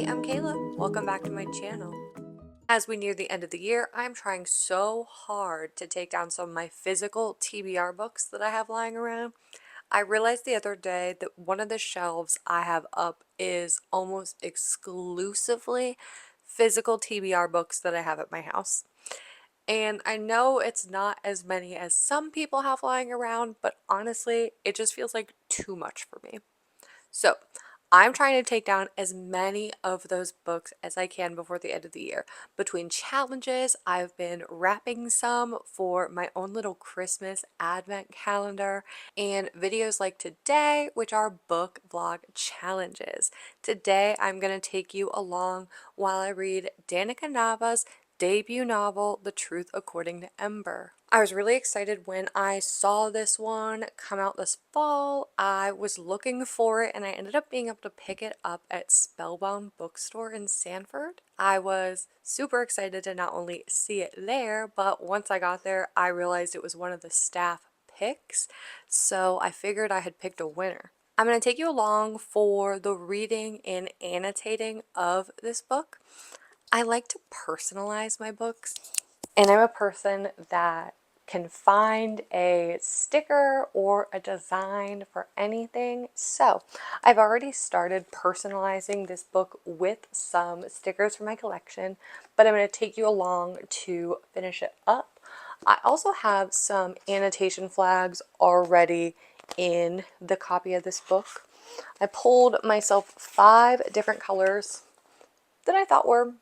I'm Kayla. Welcome back to my channel. As we near the end of the year, I'm trying so hard to take down some of my physical TBR books that I have lying around. I realized the other day that one of the shelves I have up is almost exclusively physical TBR books that I have at my house. And I know it's not as many as some people have lying around, but honestly, it just feels like too much for me. So I'm trying to take down as many of those books as I can before the end of the year. Between challenges, I've been wrapping some for my own little Christmas advent calendar and videos like today, which are book vlog challenges. Today, I'm going to take you along while I read Danica Nava's debut novel, The Truth According to Ember. I was really excited when I saw this one come out this fall. I was looking for it and I ended up being able to pick it up at Spellbound Bookstore in Sanford. I was super excited to not only see it there, but once I got there, I realized it was one of the staff picks, so I figured I had picked a winner. I'm going to take you along for the reading and annotating of this book. I like to personalize my books, and I'm a person that can find a sticker or a design for anything. So I've already started personalizing this book with some stickers from my collection, but I'm going to take you along to finish it up. I also have some annotation flags already in the copy of this book. I pulled myself 5 different colors that I thought were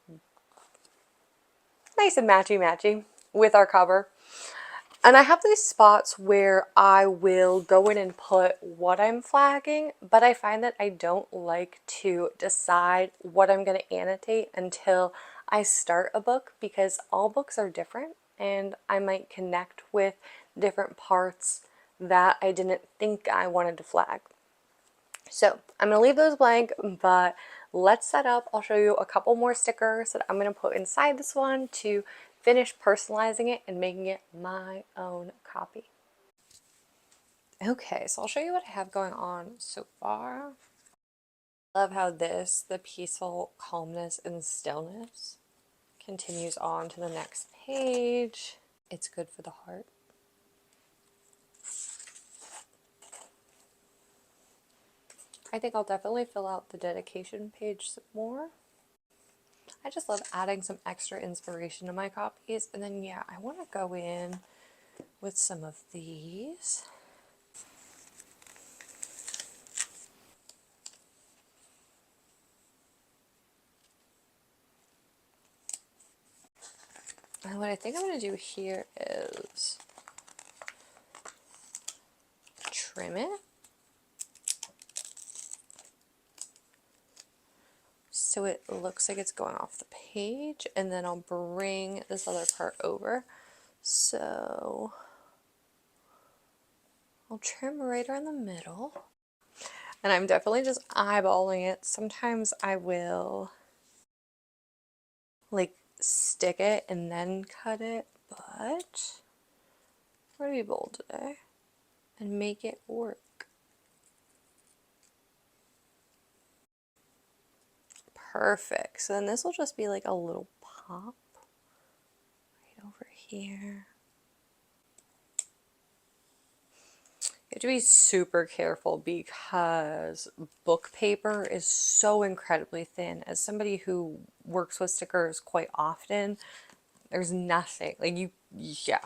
nice and matchy-matchy with our cover. And I have these spots where I will go in and put what I'm flagging, but I find that I don't like to decide what I'm going to annotate until I start a book, because all books are different and I might connect with different parts that I didn't think I wanted to flag. So I'm going to leave those blank, but let's set up. I'll show you a couple more stickers that I'm going to put inside this one to finish personalizing it and making it my own copy. Okay, so I'll show you what I have going on so far. I love how the peaceful calmness and stillness, continues on to the next page. It's good for the heart. I think I'll definitely fill out the dedication page some more. I just love adding some extra inspiration to my copies. And then, yeah, I want to go in with some of these. And what I think I'm going to do here is trim it. So it looks like it's going off the page, and then I'll bring this other part over. So I'll trim right around the middle. And I'm definitely just eyeballing it. Sometimes I will like stick it and then cut it, but we're gonna be bold today and make it work. Perfect. So then this will just be like a little pop right over here. You have to be super careful because book paper is so incredibly thin. As somebody who works with stickers quite often, there's nothing like yeah.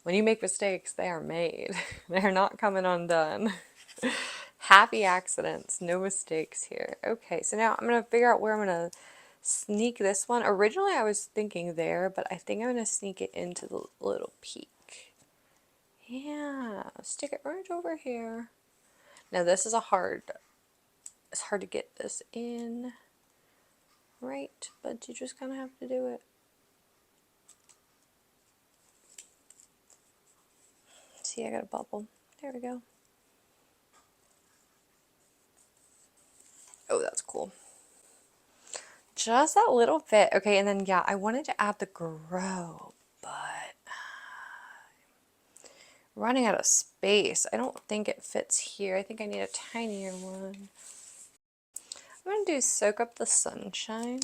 When you make mistakes, they are made. They're not coming undone. Happy accidents, no mistakes here. Okay, so now I'm going to figure out where I'm going to sneak this one. Originally I was thinking there, but I think I'm going to sneak it into the little peak. Yeah, stick it right over here. Now this is it's hard to get this in right, but you just kind of have to do it. See, I got a bubble. There we go. Oh, that's cool. Just that little bit. Okay, and then yeah, I wanted to add the grow, but running out of space. I don't think it fits here. I think I need a tinier one. I'm going to do Soak Up the Sunshine.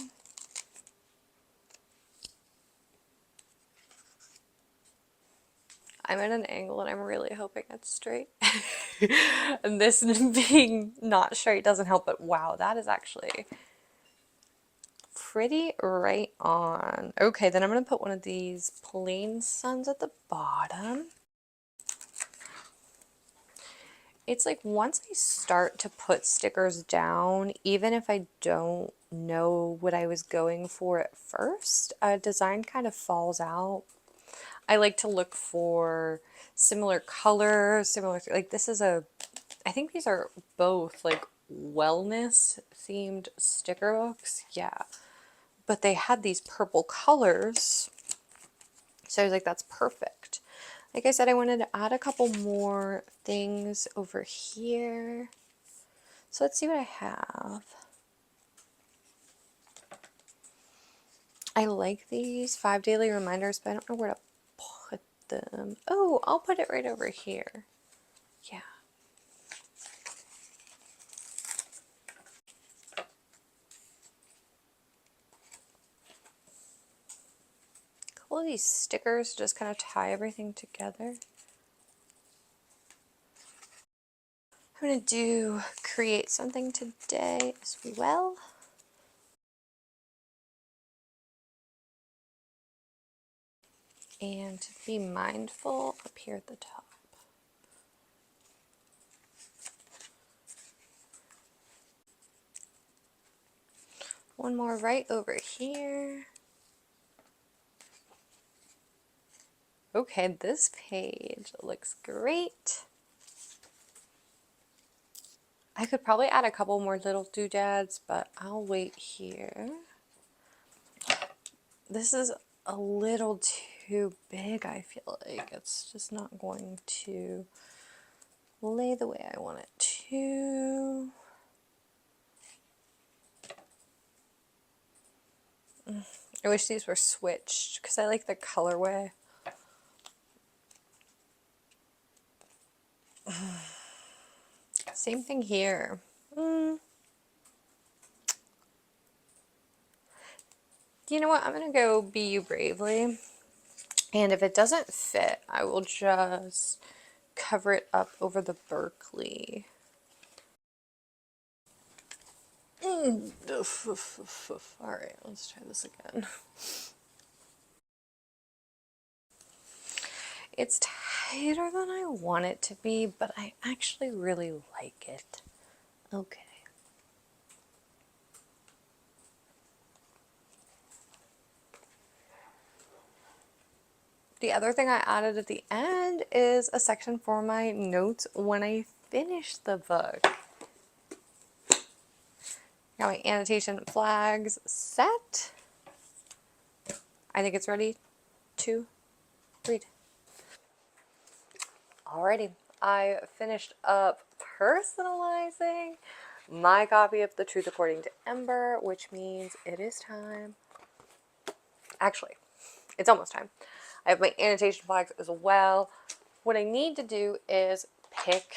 I'm at an angle and I'm really hoping it's straight. And this being not straight doesn't help, but wow, that is actually pretty right on. Okay, then I'm going to put one of these plain suns at the bottom. It's like once I start to put stickers down, even if I don't know what I was going for at first, a design kind of falls out. I like to look for similar colors, similar, like this is a, I think these are both like wellness themed sticker books. Yeah. But they had these purple colors. So I was like, that's perfect. Like I said, I wanted to add a couple more things over here. So let's see what I have. I like these 5 daily reminders, but I don't know where to put them. Oh, I'll put it right over here. Yeah. A couple of these stickers just kind of tie everything together. I'm going to do create something today as well. And to be mindful up here at the top. One more right over here. Okay, this page looks great. I could probably add a couple more little doodads, but I'll wait here. This is a little too big, I feel like. It's just not going to lay the way I want it to. I wish these were switched because I like the colorway. Same thing here. You know what? I'm going to go Be You Bravely. And if it doesn't fit, I will just cover it up over the Berkeley. Alright, let's try this again. It's tighter than I want it to be, but I actually really like it. Okay. The other thing I added at the end is a section for my notes when I finish the book. Got my annotation flags set. I think it's ready to read. Alrighty, I finished up personalizing my copy of The Truth According to Ember, which means it is time. Actually, it's almost time. I have my annotation flags as well. What I need to do is pick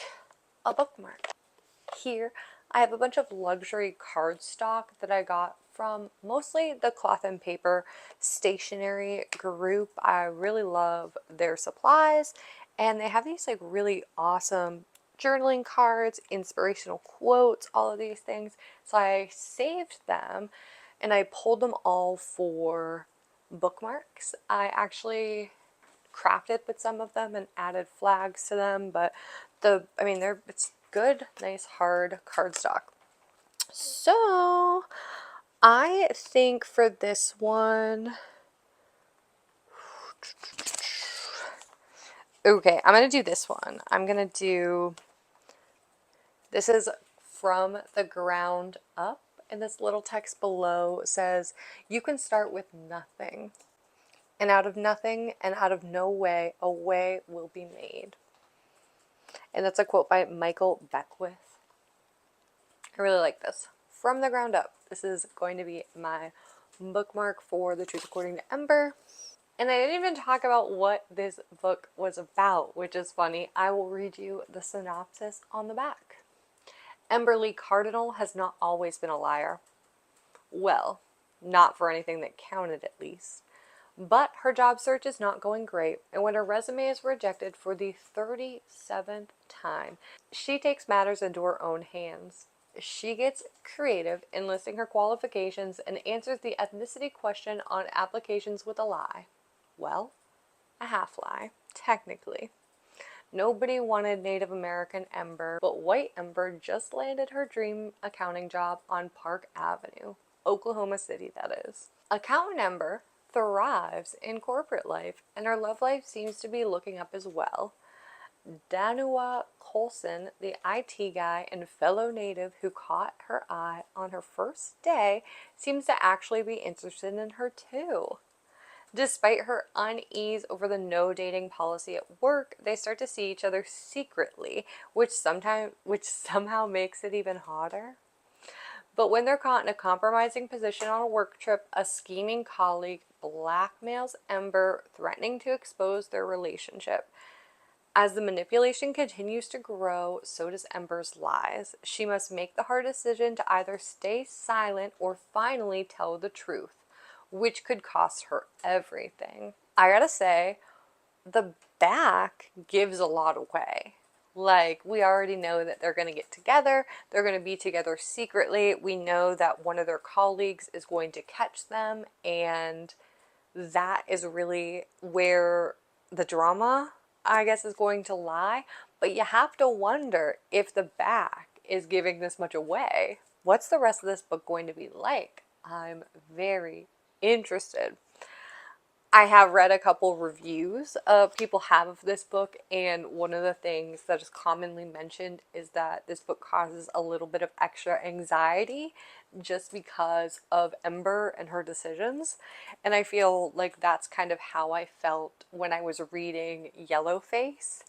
a bookmark. Here, I have a bunch of luxury cardstock that I got from mostly the Cloth and Paper stationery group. I really love their supplies, and they have these like really awesome journaling cards, inspirational quotes, all of these things. So I saved them and I pulled them all for bookmarks. I actually crafted with some of them and added flags to them, but it's good, nice hard cardstock. So I think for this one, okay, I'm gonna do this one. This is From the Ground Up, and this little text below says, you can start with nothing, and out of nothing and out of no way, a way will be made. And that's a quote by Michael Beckwith. I really like this. From the ground up. This is going to be my bookmark for The Truth According to Ember. And I didn't even talk about what this book was about, which is funny. I will read you the synopsis on the back. Emberly Cardinal has not always been a liar. Well, not for anything that counted at least. But her job search is not going great, and when her resume is rejected for the 37th time, she takes matters into her own hands. She gets creative in listing her qualifications and answers the ethnicity question on applications with a lie. Well, a half lie, technically. Nobody wanted Native American Ember, but white Ember just landed her dream accounting job on Park Avenue, Oklahoma City, that is. Accountant Ember thrives in corporate life, and her love life seems to be looking up as well. Danica Colson, the IT guy and fellow native who caught her eye on her first day, seems to actually be interested in her too. Despite her unease over the no dating policy at work, they start to see each other secretly, which somehow makes it even hotter. But when they're caught in a compromising position on a work trip, a scheming colleague blackmails Ember, threatening to expose their relationship. As the manipulation continues to grow, so does Ember's lies. She must make the hard decision to either stay silent or finally tell the truth, which could cost her everything. I gotta say, the back gives a lot away. Like, we already know that they're going to get together. They're going to be together secretly. We know that one of their colleagues is going to catch them. And that is really where the drama, I guess, is going to lie. But you have to wonder if the back is giving this much away. What's the rest of this book going to be like? I'm very interested. I have read a couple reviews people have of this book, and one of the things that is commonly mentioned is that this book causes a little bit of extra anxiety just because of Ember and her decisions. And I feel like that's kind of how I felt when I was reading Yellowface,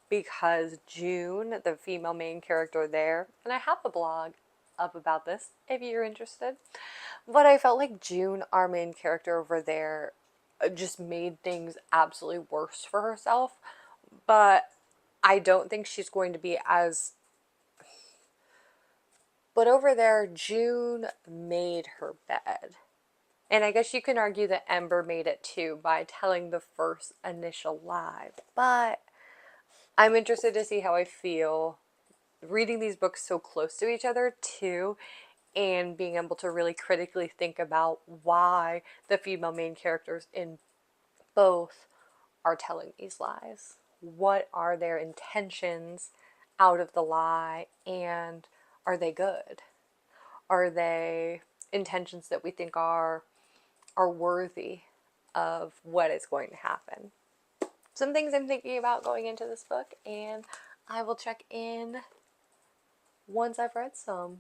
because June, the female main character there, and I have a blog up about this if you're interested, but I felt like June, our main character over there, just made things absolutely worse for herself. But I don't think she's going to be as... But over there, June made her bed. And I guess you can argue that Ember made it too by telling the first initial lie. But I'm interested to see how I feel reading these books so close to each other too, and being able to really critically think about why the female main characters in both are telling these lies. What are their intentions out of the lie, and are they good? Are they intentions that we think are worthy of what is going to happen? Some things I'm thinking about going into this book, and I will check in once I've read some.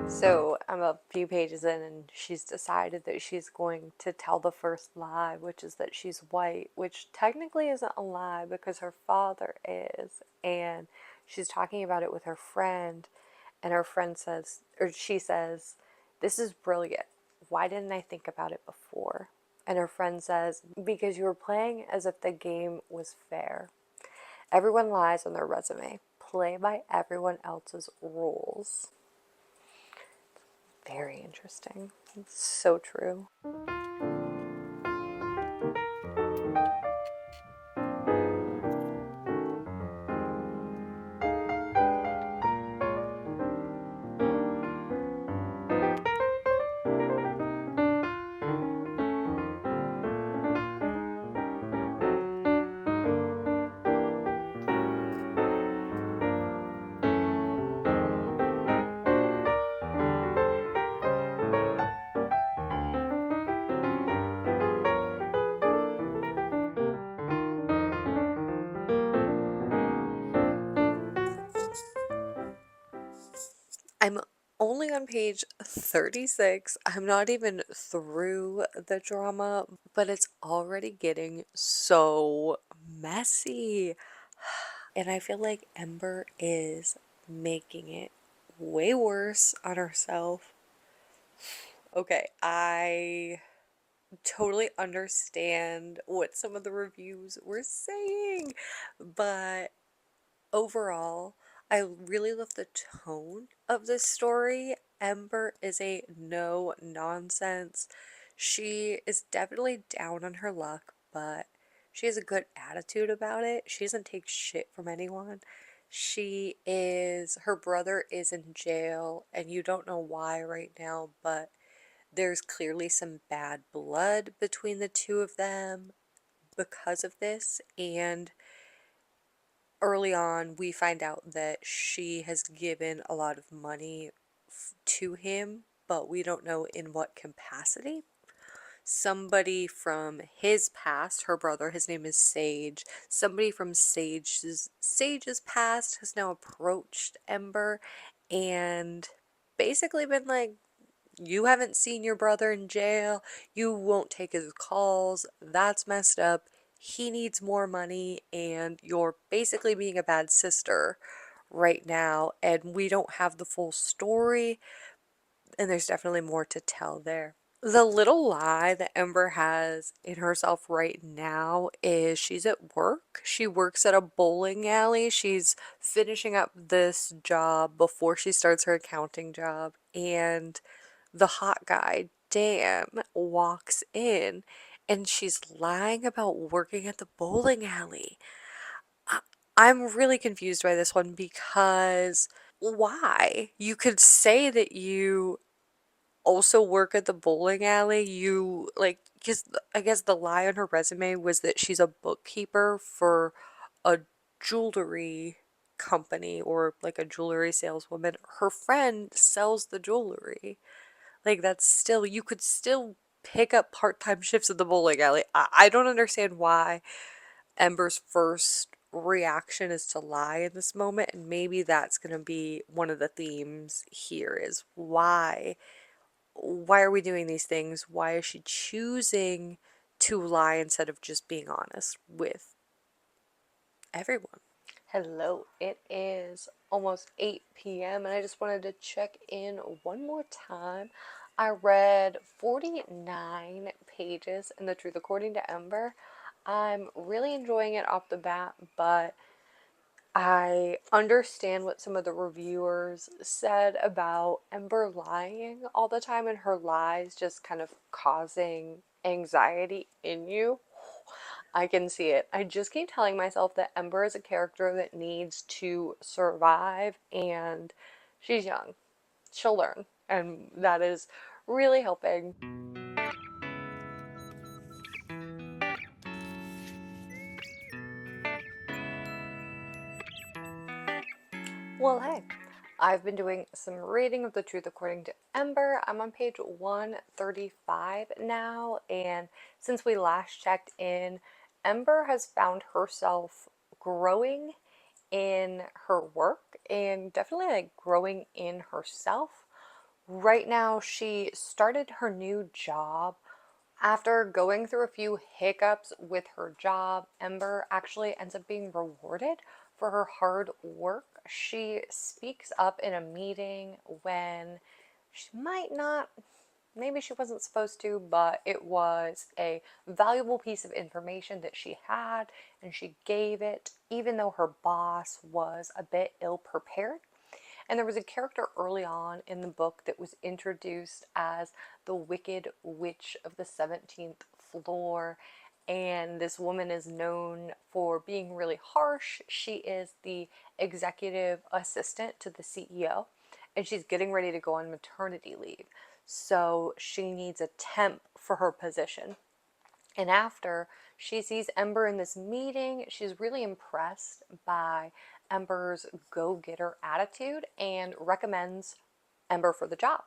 So I'm a few pages in, and she's decided that she's going to tell the first lie, which is that she's white, which technically isn't a lie because her father is. And she's talking about it with her friend, and her friend says, or she says, "This is brilliant. Why didn't I think about it before?" And her friend says, "Because you were playing as if the game was fair. Everyone lies on their resume. Play by everyone else's rules." Very interesting. It's so true. only on page 36. I'm not even through the drama, but it's already getting so messy. And I feel like Ember is making it way worse on herself. Okay, I totally understand what some of the reviews were saying, but overall, I really love the tone of this story. Ember is a no nonsense. She is definitely down on her luck, but she has a good attitude about it. She doesn't take shit from anyone. Her brother is in jail, and you don't know why right now, but there's clearly some bad blood between the two of them because of this, and early on, we find out that she has given a lot of money to him, but we don't know in what capacity. Somebody from his past, her brother, his name is Sage. Somebody from Sage's past has now approached Ember and basically been like, you haven't seen your brother in jail. You won't take his calls. That's messed up. He needs more money, and you're basically being a bad sister right now. And we don't have the full story, and there's definitely more to tell there. The little lie that Ember has in herself right now is she's at work. She works at a bowling alley. She's finishing up this job before she starts her accounting job, and the hot guy, Dan, walks in and she's lying about working at the bowling alley. I- I'm really confused by this one because why? You could say that you also work at the bowling alley. You like, because I guess the lie on her resume was that she's a bookkeeper for a jewelry company or like a jewelry saleswoman. Her friend sells the jewelry. Like, that's still, you could still pick up part-time shifts at the bowling alley. I don't understand why Ember's first reaction is to lie in this moment, and maybe that's going to be one of the themes here is why are we doing these things? Why is she choosing to lie instead of just being honest with everyone? Hello, it is almost 8 p.m. and I just wanted to check in one more time. I read 49 pages in The Truth According to Ember. I'm really enjoying it off the bat, but I understand what some of the reviewers said about Ember lying all the time and her lies just kind of causing anxiety in you. I can see it. I just keep telling myself that Ember is a character that needs to survive and she's young. She'll learn. And that is really helping. Well, hey, I've been doing some reading of The Truth According to Ember. I'm on page 135 now, and since we last checked in, Ember has found herself growing in her work and definitely like growing in herself. Right now, she started her new job. After going through a few hiccups with her job, Ember actually ends up being rewarded for her hard work. She speaks up in a meeting when she might not, maybe she wasn't supposed to, but it was a valuable piece of information that she had, and she gave it, even though her boss was a bit ill prepared. And there was a character early on in the book that was introduced as the Wicked Witch of the 17th Floor. And this woman is known for being really harsh. She is the executive assistant to the CEO, and she's getting ready to go on maternity leave. So she needs a temp for her position. And after she sees Ember in this meeting, she's really impressed by Ember's go-getter attitude and recommends Ember for the job.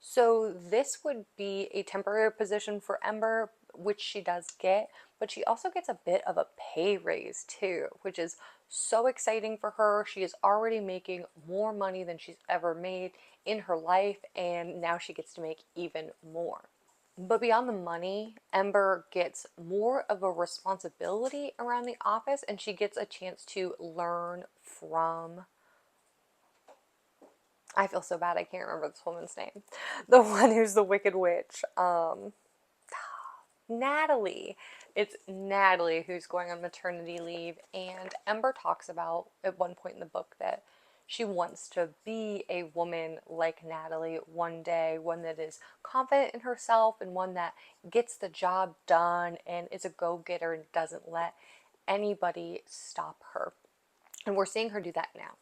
So this would be a temporary position for Ember, which she does get, but she also gets a bit of a pay raise too, which is so exciting for her. She is already making more money than she's ever made in her life, and now she gets to make even more. But beyond the money, Ember gets more of a responsibility around the office, and she gets a chance to learn from, I feel so bad I can't remember this woman's name, the one who's the Wicked Witch, Natalie. It's Natalie who's going on maternity leave, and Ember talks about at one point in the book that she wants to be a woman like Natalie one day, one that is confident in herself and one that gets the job done and is a go-getter and doesn't let anybody stop her. And we're seeing her do that now.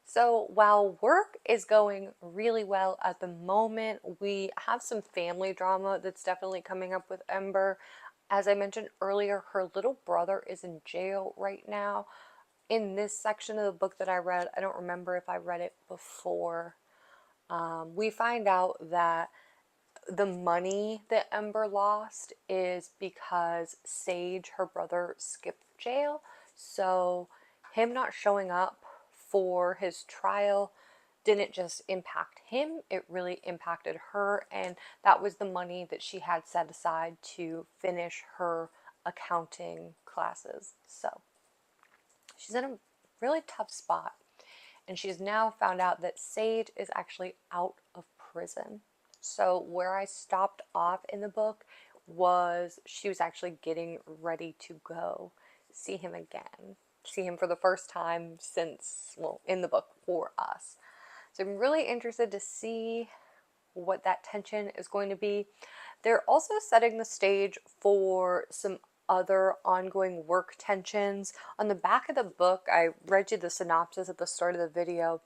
So while work is going really well at the moment, we have some family drama that's definitely coming up with Ember. As I mentioned earlier, her little brother is in jail right now. In this section of the book that I read, I don't remember if I read it before, we find out that the money that Ember lost is because Sage, her brother, skipped jail. So him not showing up for his trial didn't just impact him, it really impacted her, and that was the money that she had set aside to finish her accounting classes. So she's in a really tough spot, and she's now found out that Sage is actually out of prison. So where I stopped off in the book was she was actually getting ready to go see him again. See him for the first time since, well, in the book for us. So I'm really interested to see what that tension is going to be. They're also setting the stage for some other ongoing work tensions. On the back of the book, I read you the synopsis at the start of the video.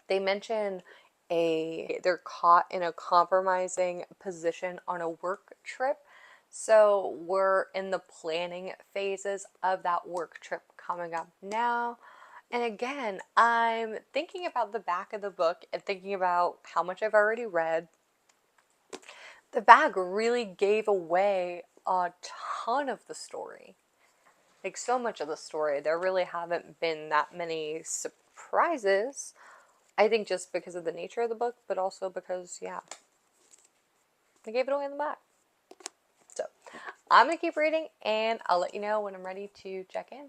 They mention they're caught in a compromising position on a work trip. So we're in the planning phases of that work trip coming up now. And again, I'm thinking about the back of the book and thinking about how much I've already read. The back really gave away a ton of the story. Like so much of the story. There really haven't been that many surprises. I think just because of the nature of the book, but also because, yeah, I gave it away in the back. So I'm going to keep reading, and I'll let you know when I'm ready to check in.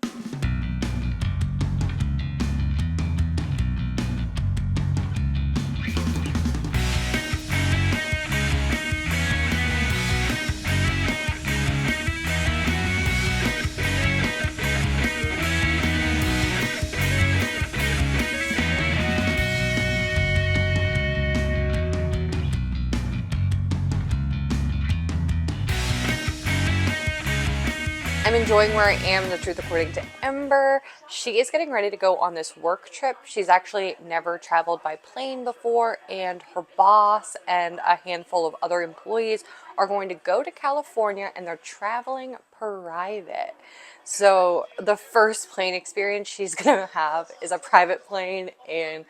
I'm enjoying where I am in The Truth According to Ember. She is getting ready to go on this work trip. She's actually never traveled by plane before, and her boss and a handful of other employees are going to go to California, and they're traveling private. So the first plane experience she's gonna have is a private plane, and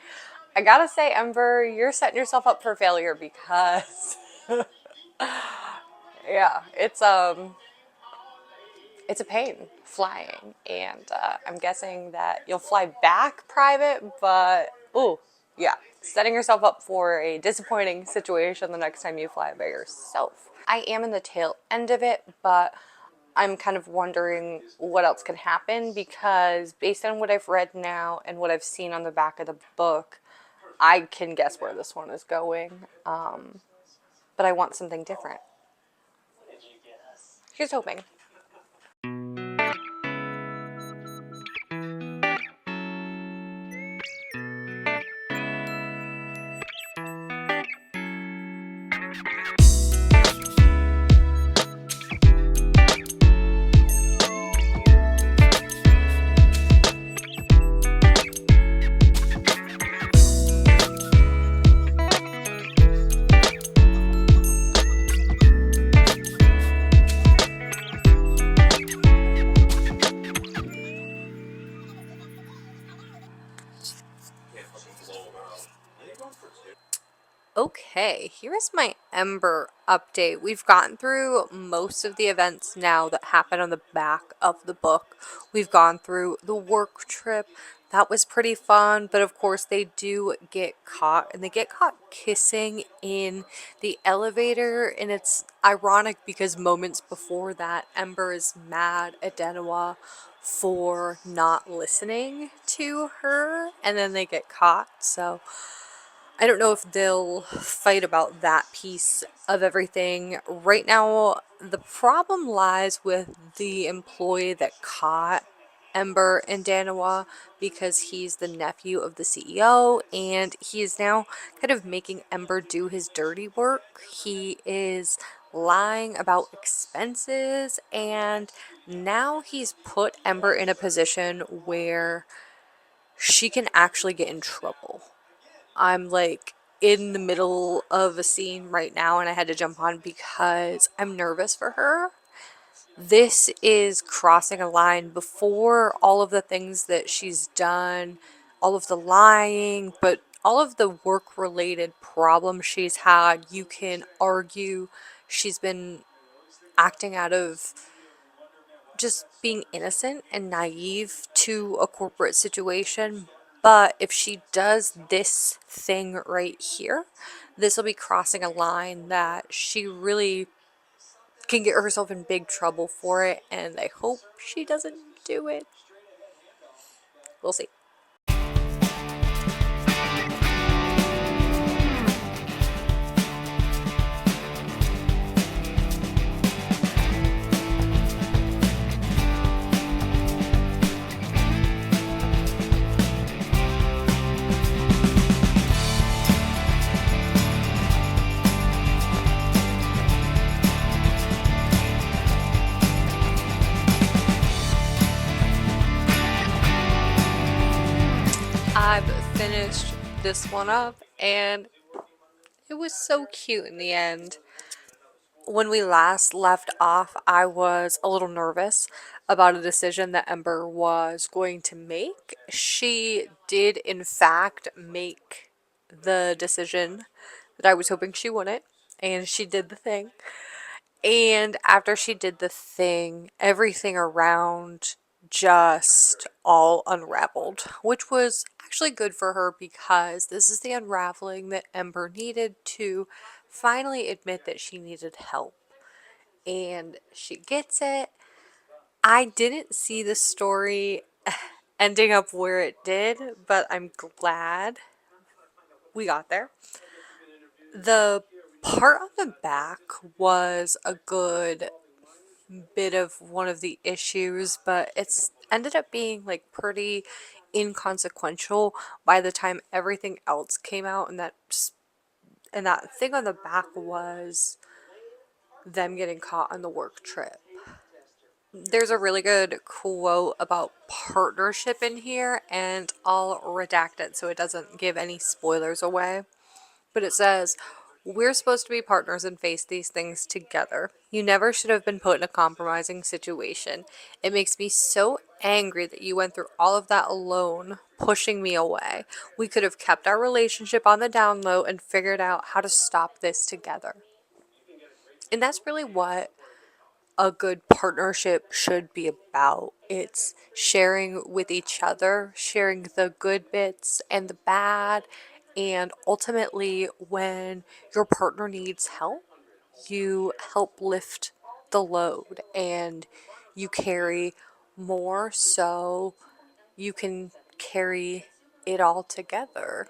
I gotta say, Ember, you're setting yourself up for failure because yeah, it's a pain flying, and I'm guessing that you'll fly back private, but ooh, yeah, setting yourself up for a disappointing situation the next time you fly by yourself. I am in the tail end of it, but I'm kind of wondering what else can happen, because based on what I've read now and what I've seen on the back of the book, I can guess where this one is going, but I want something different. Here's hoping. Okay, here's my Ember update. We've gotten through most of the events now that happen on the back of the book. We've gone through the work trip. That was pretty fun, but of course they do get caught, and they get caught kissing in the elevator, and it's ironic because moments before that, Ember is mad at Danica for not listening to her, and then they get caught, so I don't know if they'll fight about that piece of everything. Right now, the problem lies with the employee that caught Ember and Danica because he's the nephew of the CEO, and he is now kind of making Ember do his dirty work. He is lying about expenses, and now he's put Ember in a position where she can actually get in trouble. I'm like in the middle of a scene right now and I had to jump on because I'm nervous for her. This is crossing a line before all of the things that she's done, all of the lying, but all of the work related problems she's had. You can argue she's been acting out of just being innocent and naive to a corporate situation. But if she does this thing right here, this will be crossing a line that she really can get herself in big trouble for it. And I hope she doesn't do it. We'll see. I've finished this one up and it was so cute in the end. When we last left off, I was a little nervous about a decision that Ember was going to make. She did, in fact, make the decision that I was hoping she wouldn't, and she did the thing. And after she did the thing, everything around just all unraveled, which was actually good for her because this is the unraveling that Ember needed to finally admit that she needed help. And she gets it. I didn't see the story ending up where it did, but I'm glad we got there. The part on the back was a good bit of one of the issues, but it's ended up being like pretty inconsequential by the time everything else came out, and that thing on the back was them getting caught on the work trip. There's a really good quote about partnership in here, and I'll redact it so it doesn't give any spoilers away. But it says, "We're supposed to be partners and face these things together. You never should have been put in a compromising situation. It makes me so angry that you went through all of that alone, pushing me away. We could have kept our relationship on the down low and figured out how to stop this together." And that's really what a good partnership should be about. It's sharing with each other, sharing the good bits and the bad, and ultimately, when your partner needs help, you help lift the load and you carry more so you can carry it all together.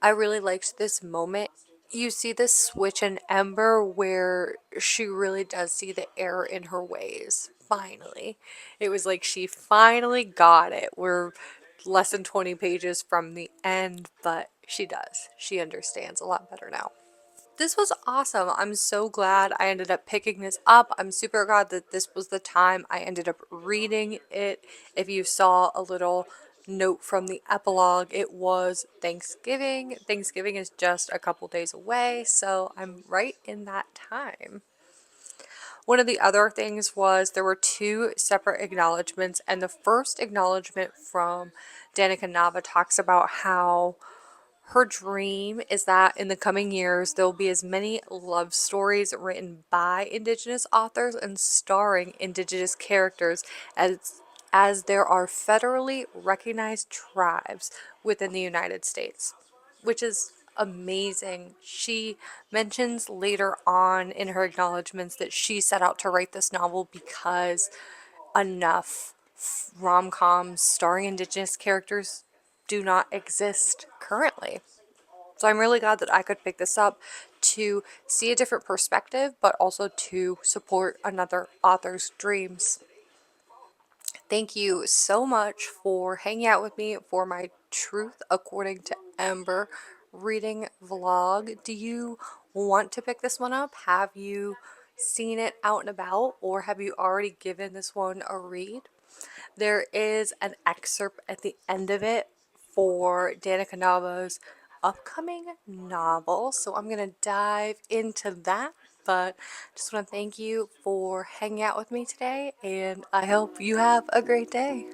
I really liked this moment. You see this switch in Ember where she really does see the error in her ways. Finally. It was like she finally got it. We're less than 20 pages from the end, but she does. She understands a lot better now. This was awesome. I'm so glad I ended up picking this up. I'm super glad that this was the time I ended up reading it. If you saw a little note from the epilogue, it was Thanksgiving. Thanksgiving is just a couple days away, so I'm right in that time. One of the other things was there were two separate acknowledgments, and the first acknowledgement from Danica Nava talks about how Her dream is that in the coming years, there will be as many love stories written by Indigenous authors and starring Indigenous characters as there are federally recognized tribes within the United States, which is amazing. She mentions later on in her acknowledgments that she set out to write this novel because enough rom-coms starring Indigenous characters do not exist currently. So I'm really glad that I could pick this up to see a different perspective, but also to support another author's dreams. Thank you so much for hanging out with me for my Truth According to Ember reading vlog. Do you want to pick this one up? Have you seen it out and about, or have you already given this one a read? There is an excerpt at the end of it for Danica Nava's upcoming novel, so I'm going to dive into that. But just want to thank you for hanging out with me today, and I hope you have a great day.